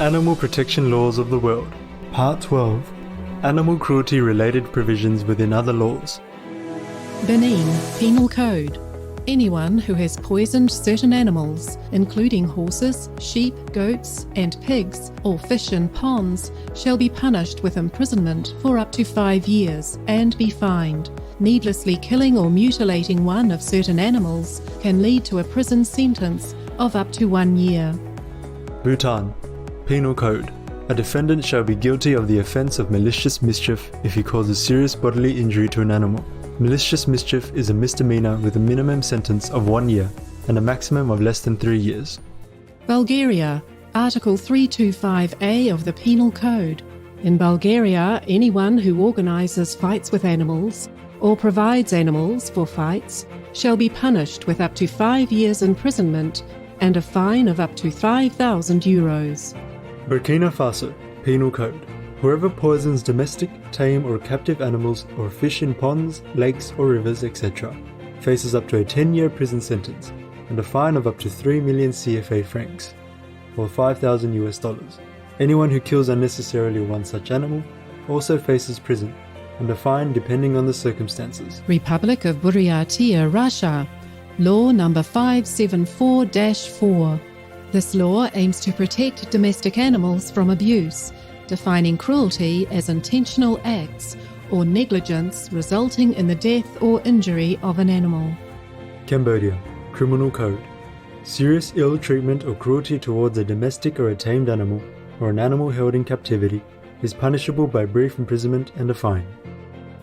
Animal Protection Laws of the World. Part 12. Animal cruelty-related provisions within other laws. Benin Penal Code. Anyone who has poisoned certain animals, including horses, sheep, goats, and pigs, or fish in ponds, shall be punished with imprisonment for up to 5 years and be fined. Needlessly killing or mutilating one of certain animals can lead to a prison sentence of up to 1 year. Bhutan Penal Code. A defendant shall be guilty of the offence of malicious mischief if he causes serious bodily injury to an animal. Malicious mischief is a misdemeanor with a minimum sentence of 1 year and a maximum of less than 3 years. Bulgaria, Article 325A of the Penal Code. In Bulgaria, anyone who organises fights with animals or provides animals for fights shall be punished with up to 5 years imprisonment and a fine of up to 5,000 euros. Burkina Faso Penal Code. Whoever poisons domestic, tame or captive animals or fish in ponds, lakes or rivers, etc. faces up to a 10-year prison sentence and a fine of up to 3 million CFA francs, or $5,000. Anyone who kills unnecessarily one such animal also faces prison and a fine depending on the circumstances. Republic of Buryatia, Russia. Law number 574-4. This law aims to protect domestic animals from abuse, defining cruelty as intentional acts or negligence resulting in the death or injury of an animal. Cambodia Criminal Code. Serious ill treatment or cruelty towards a domestic or a tamed animal or an animal held in captivity is punishable by brief imprisonment and a fine.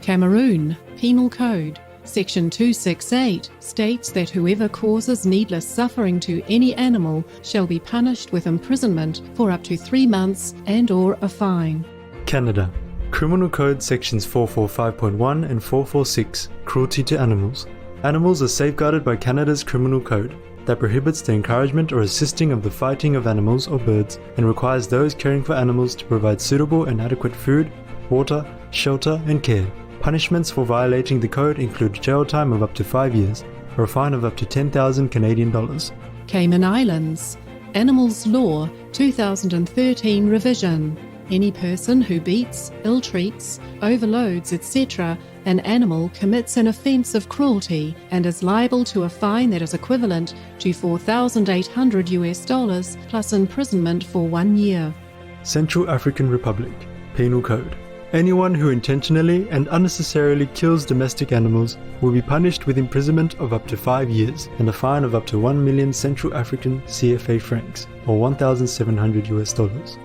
Cameroon Penal Code. Section 268 states that whoever causes needless suffering to any animal shall be punished with imprisonment for up to 3 months and/or a fine. Canada Criminal Code Sections 445.1 and 446 Cruelty to Animals. Animals are safeguarded by Canada's Criminal Code that prohibits the encouragement or assisting of the fighting of animals or birds and requires those caring for animals to provide suitable and adequate food, water, shelter and care. Punishments for violating the code include jail time of up to 5 years or a fine of up to 10,000 Canadian dollars. Cayman Islands. Animals Law 2013 revision. Any person who beats, ill-treats, overloads, etc. an animal commits an offence of cruelty and is liable to a fine that is equivalent to $4,800 plus imprisonment for 1 year. Central African Republic Penal Code. Anyone who intentionally and unnecessarily kills domestic animals will be punished with imprisonment of up to 5 years and a fine of up to 1 million Central African CFA francs, or $1,700.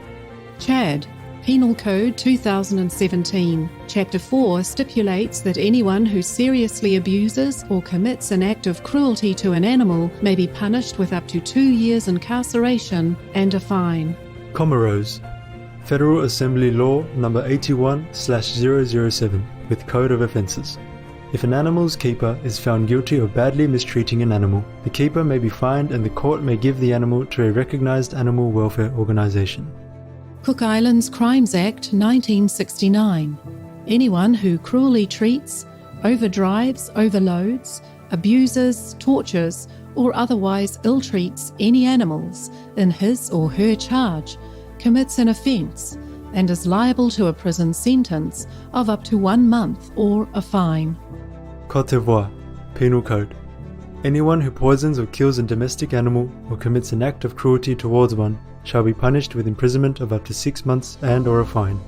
Chad Penal Code 2017. Chapter 4 stipulates that anyone who seriously abuses or commits an act of cruelty to an animal may be punished with up to 2 years incarceration and a fine. Comoros Federal Assembly Law number 81/007 with Code of Offences. If an animal's keeper is found guilty of badly mistreating an animal, the keeper may be fined and the court may give the animal to a recognised animal welfare organisation. Cook Islands Crimes Act 1969. Anyone who cruelly treats, overdrives, overloads, abuses, tortures, or otherwise ill-treats any animals in his or her charge commits an offence and is liable to a prison sentence of up to 1 month or a fine. Côte d'Ivoire Penal Code. Anyone who poisons or kills a domestic animal or commits an act of cruelty towards one shall be punished with imprisonment of up to 6 months and/or a fine.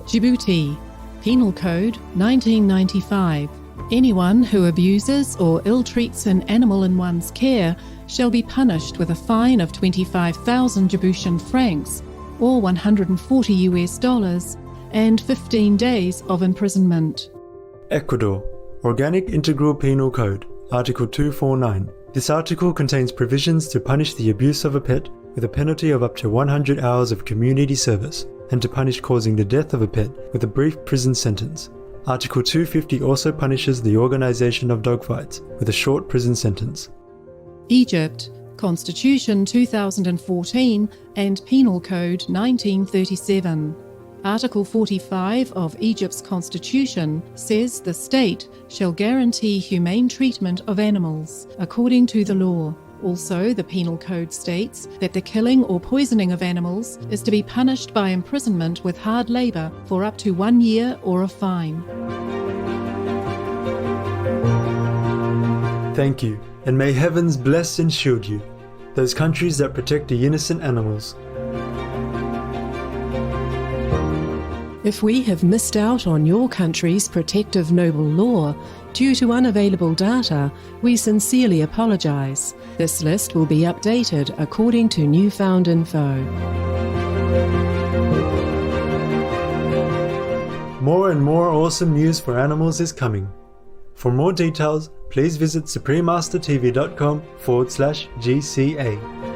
Djibouti Penal Code 1995. Anyone who abuses or ill-treats an animal in one's care shall be punished with a fine of 25,000 Djiboutian francs, or $140 and 15 days of imprisonment. Ecuador Organic Integral Penal Code, Article 249. This article contains provisions to punish the abuse of a pet with a penalty of up to 100 hours of community service, and to punish causing the death of a pet with a brief prison sentence. Article 250 also punishes the organisation of dogfights with a short prison sentence. Egypt Constitution 2014 and Penal Code 1937. Article 45 of Egypt's constitution says the state shall guarantee humane treatment of animals according to the law. Also, the Penal Code states that the killing or poisoning of animals is to be punished by imprisonment with hard labour for up to 1 year or a fine. Thank you, and may heavens bless and shield you, those countries that protect the innocent animals. If we have missed out on your country's protective noble law due to unavailable data, we sincerely apologise. This list will be updated according to newfound info. More and more awesome news for animals is coming. For more details, please visit suprememastertv.com/GCA.